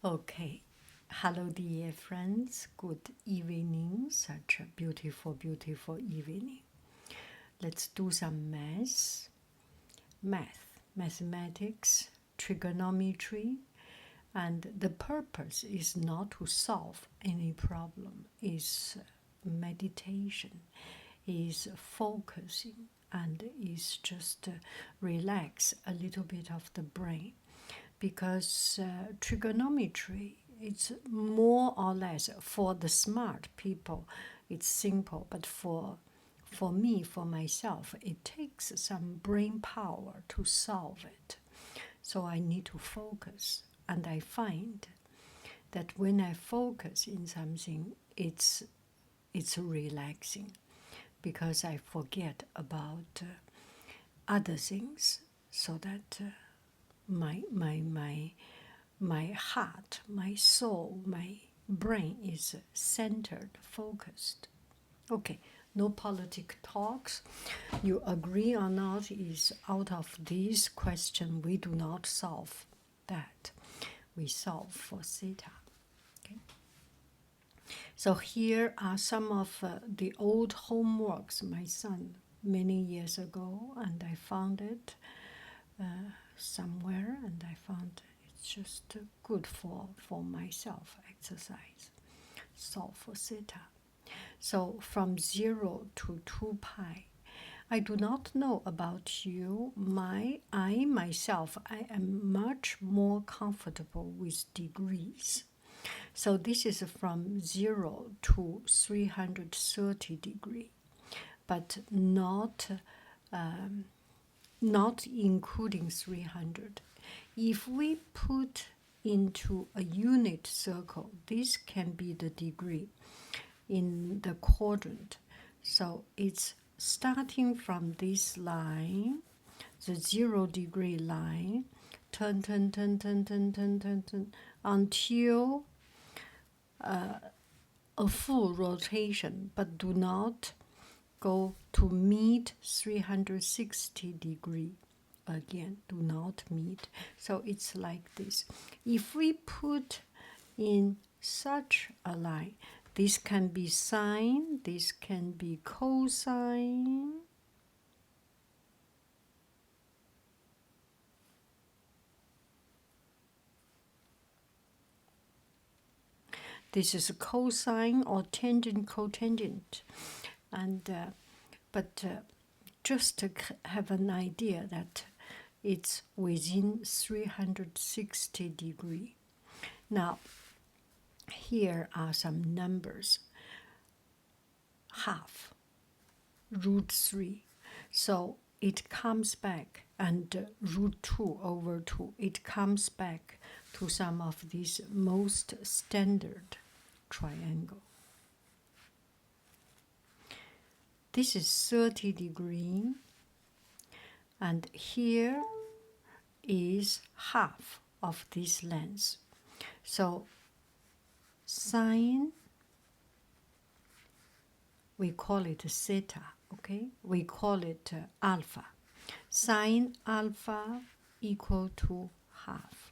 Okay. Hello, dear friends. Good evening. Such a beautiful, beautiful evening. Let's do some mathematics, trigonometry, and the purpose is not to solve any problem. Is meditation, is focusing, and is just relax a little bit of the brain, because trigonometry, it's more or less for the smart people, it's simple, but for me, for myself, it takes some brain power to solve it. So I need to focus, and I find that when I focus in something, it's relaxing, because I forget about other things, so that my heart, my soul, my brain is centered, focused. Okay, no politic talks. You agree or not is out of this question. We do not solve that. We solve for theta. Okay. So here are some of the old homeworks my son many years ago, and I found it somewhere, and I found it's just good for myself exercise. Solve for theta. So from 0 to 2 pi. I do not know about you. I myself, I am much more comfortable with degrees. So this is from 0 to 330 degree, but not including 300. If we put into a unit circle, this can be the degree in the quadrant. So it's starting from this line, the 0 degree line, turn, until a full rotation, but do not go to meet 360 degree. Again, do not meet. So it's like this. If we put in such a line, this can be sine, this can be cosine. This is cosine or tangent, cotangent. And but just to have an idea that it's within 360 degree. Now, here are some numbers. Half, root 3. So it comes back, and root 2 over 2. It comes back to some of these most standard triangle. This is 30 degree, and here is half of this length. So sine, we call it theta, okay? We call it alpha. Sine alpha equal to half.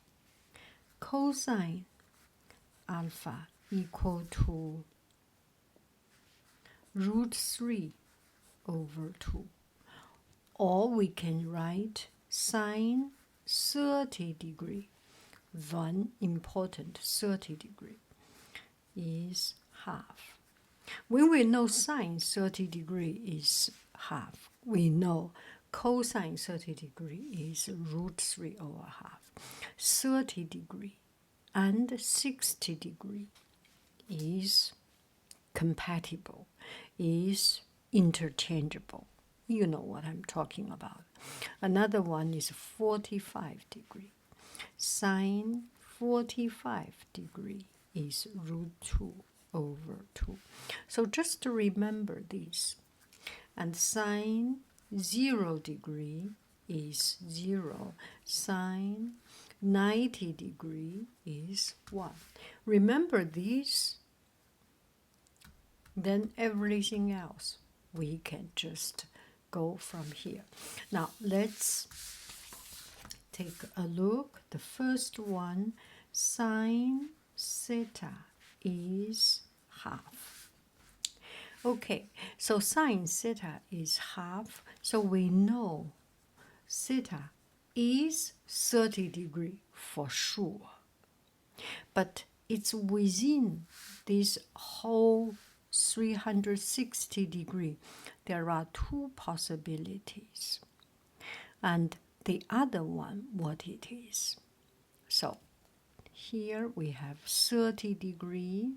Cosine alpha equal to root 3 over 2. Or we can write sine 30 degree. One important 30 degree is half. When we know sine 30 degree is half, we know cosine 30 degree is root 3 over half. 30 degree and 60 degree is compatible, is interchangeable. You know what I'm talking about. Another one is 45 degree. Sine 45 degree is root 2 over 2. So just to remember this. And sine 0 degree is 0. Sine 90 degree is 1. Remember this, then everything else we can just go from here. Now let's take a look. The first one, sine theta is half. Okay, so sine theta is half, so we know theta is 30 degree for sure. But it's within this whole 360 degree. There are two possibilities. And the other one, what it is. So here we have 30 degree.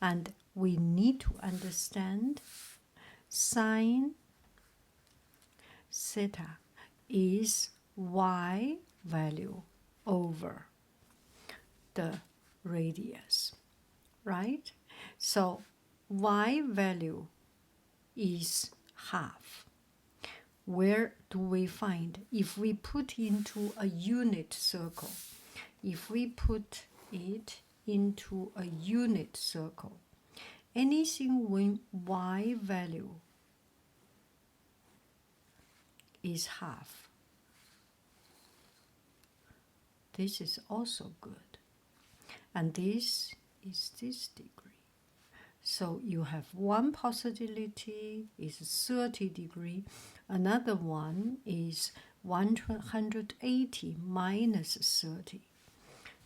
And we need to understand sine theta is y value over the radius, right? So y value is half. Where do we find? If we put into a unit circle, if we put it into a unit circle, anything when y value is half, this is also good. And this is this degree. So you have one possibility is 30 degree, another one is 180 minus 30.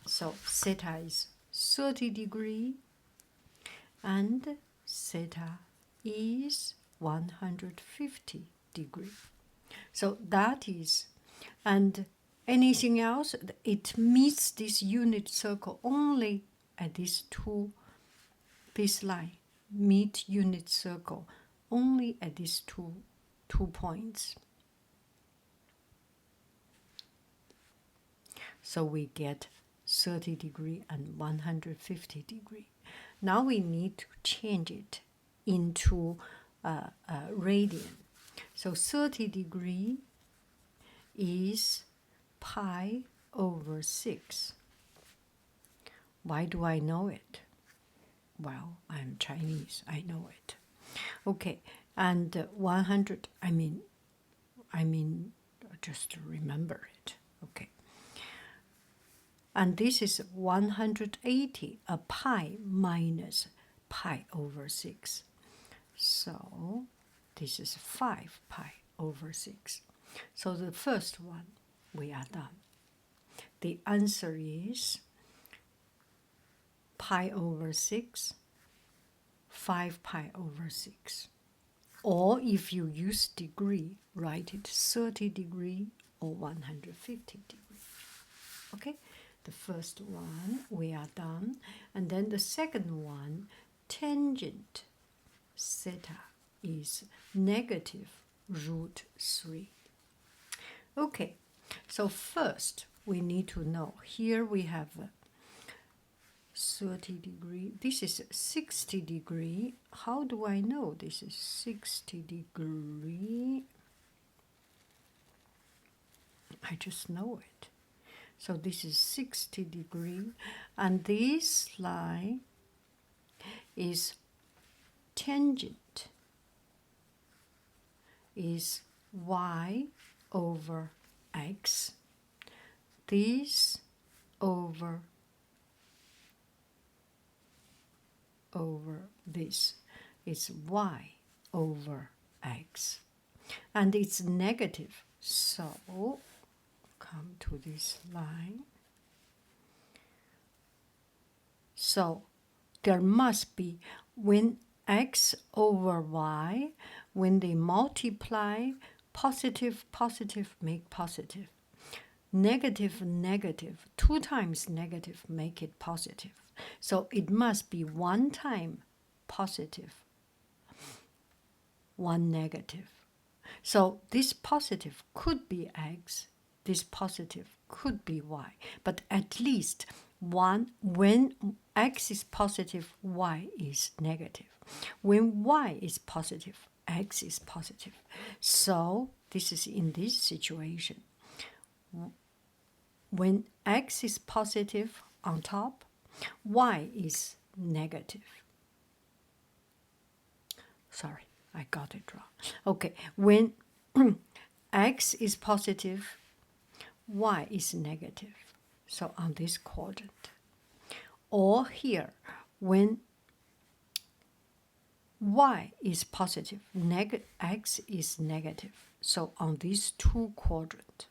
So theta is 30 degree and theta is 150 degree. So that is, and anything else, it meets this unit circle only at these two, this line, meet unit circle only at these two points. So we get 30 degree and 150 degree. Now we need to change it into radian. So 30 degree is pi over 6. Why do I know it? Well, I'm Chinese, I know it. Okay, and 100, I mean, just remember it, okay. And this is 180, a pi minus pi over 6. So this is 5 pi over 6. So the first one, we are done. The answer is pi over 6, 5 pi over 6. Or if you use degree, write it 30 degree or 150 degree. Okay, the first one, we are done. And then the second one, tangent theta is negative root 3. Okay, so first we need to know, here we have 30 degree, this is 60 degree. How do I know this is 60 degree? I just know it. So this is 60 degree, and this line is tangent is y over x, this over this is y over x, and it's negative, so come to this line. So there must be, when x over y, when they multiply, positive make positive, negative 2 times negative make it positive. So it must be 1 time positive, 1 negative. So this positive could be x, this positive could be y, but at least one, when x is positive, y is negative. When y is positive, x is positive. So this is in this situation. When x is positive on top, y is negative. Sorry, I got it wrong. Okay, when x is positive, y is negative. So on this quadrant. Or here, when y is positive, x is negative. So on these two quadrants.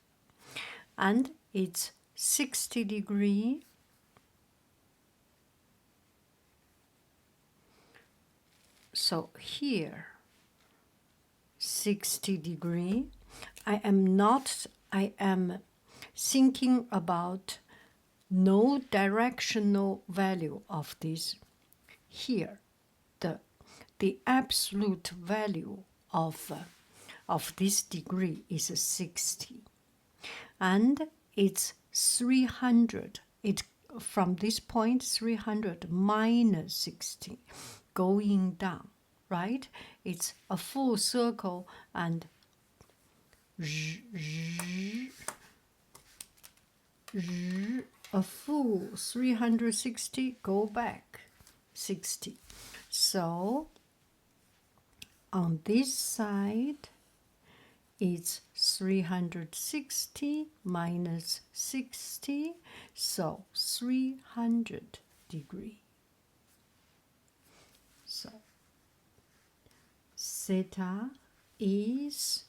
And it's 60 degree. So here, 60 degree. I am thinking about no directional value of this. Here, the absolute value of this degree is 60. And it's 300. It from this point 300 minus 60 going down, right? It's a full circle and a full 360 go back 60. So on this side it's 360 minus 60, so 300 degree. So theta is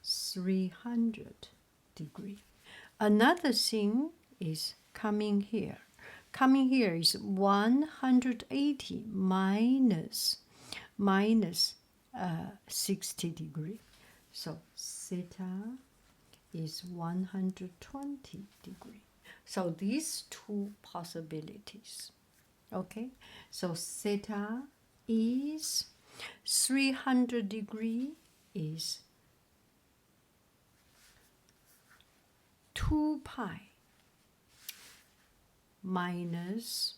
300 degree. Another thing is coming here. Coming here is 180 minus 60 degree. So theta is 120 degree. So these two possibilities. Okay, so theta is 300 degree is 2 pi minus,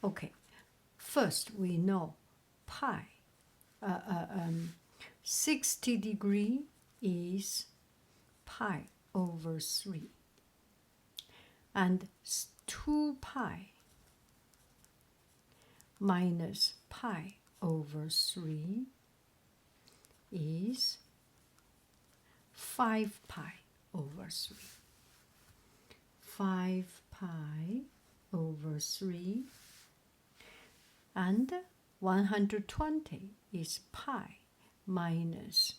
okay, first we know pi, 60 degree is pi over 3. And 2 pi minus pi over 3 is 5 pi over 3. 5 pi over 3 and 120 is pi minus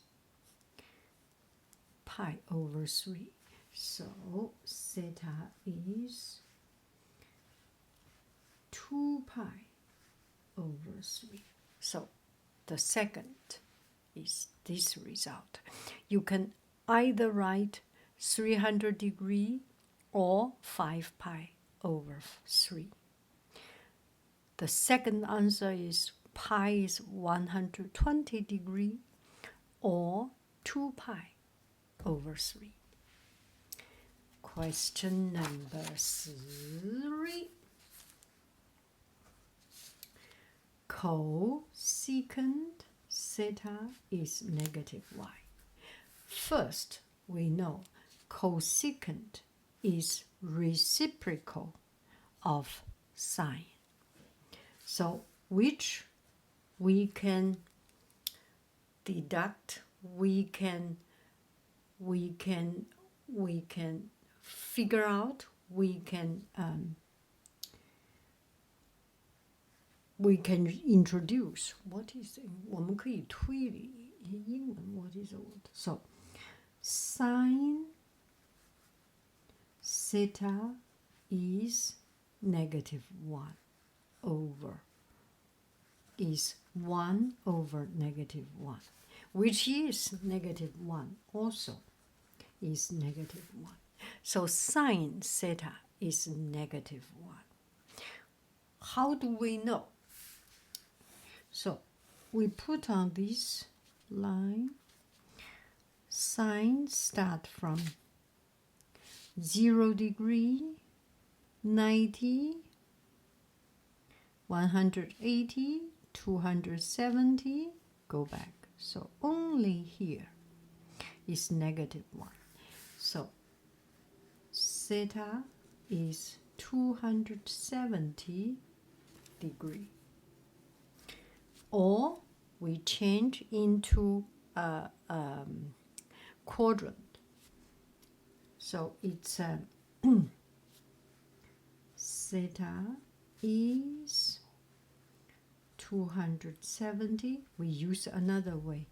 pi over 3. So theta is 2 pi over 3. So the second is this result. You can either write 300 degree or 5 pi over 3. The second answer is pi is 120 degree or 2 pi over 3. Question number 3. Cosecant theta is negative y. First, we know cosecant is reciprocal of sine. So which we can deduct, we can figure out, we can introduce. What is 我们可以推理英文 what is the word? So sine theta is negative 1 over is 1 over negative 1, which is negative 1 also is negative 1. So sine theta is negative 1. How do we know? So we put on this line, sine start from 0 degree, 90, 180, 270, go back. So only here is negative 1. So theta is 270 degree. Or we change into a quadrant. So it's theta is 270. We use another way,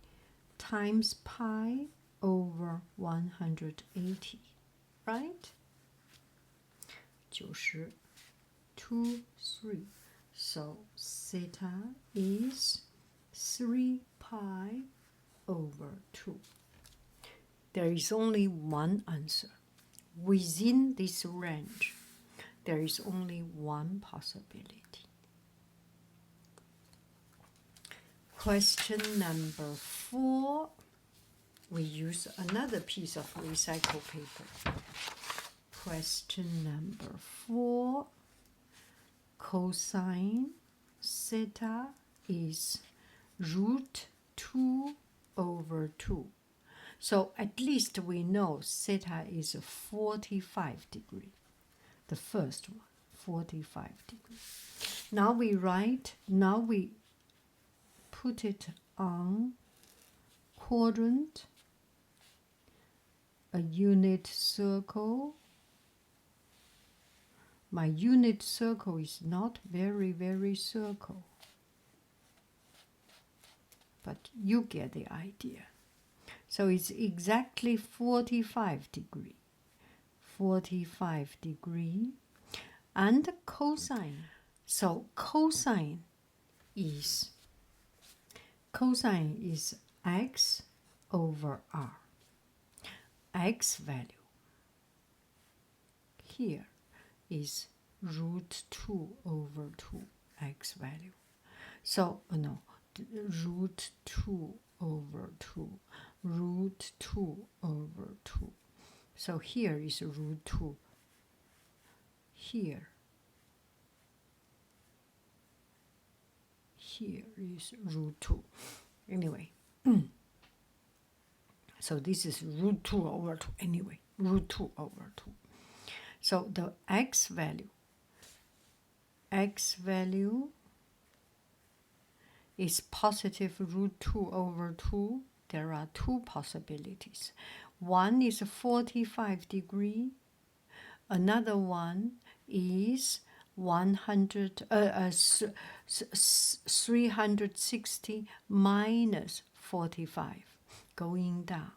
times pi over 180, right? 90, 2, 3. So theta is 3 pi over 2. There is only one answer. Within this range, there is only one possibility. Question number 4. We use another piece of recycled paper. Question number 4. Cosine theta is root 2 over 2. So at least we know theta is 45 degrees. The first one, 45 degrees. Now we put it on quadrant, a unit circle. My unit circle is not very circle, but you get the idea. So it's exactly 45 degree. 45 degree. And cosine. So cosine is x over r. X value here is root 2 over 2 x value. So no, root 2 over 2, root 2 over 2. So here is root 2. Here is root 2. Anyway, so this is root 2 over 2. Anyway, root 2 over 2. So the x value is positive root 2 over 2. There are two possibilities. One is 45 degree. Another one is 360 minus 45, going down.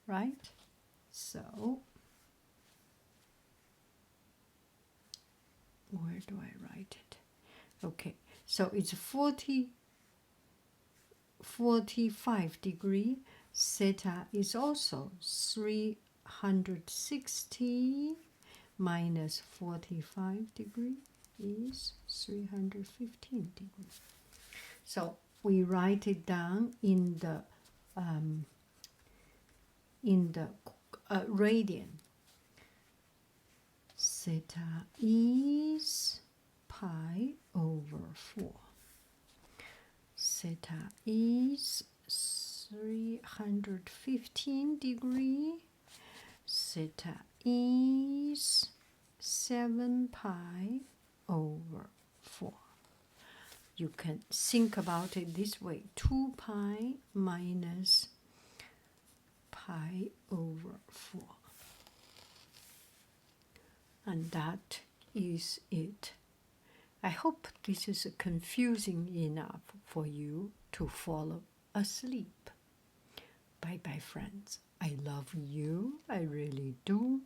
Right? So, where do I write it? Okay, so it's 45 degree. Theta is also 360 minus 45 degree is 315 degree. So we write it down in the radian. Theta is pi over 4. Theta is 315 degree. Theta is 7 pi over 4. You can think about it this way. 2 pi minus pi over 4. And that is it. I hope this is confusing enough for you to fall asleep. Bye-bye, friends. I love you. I really do.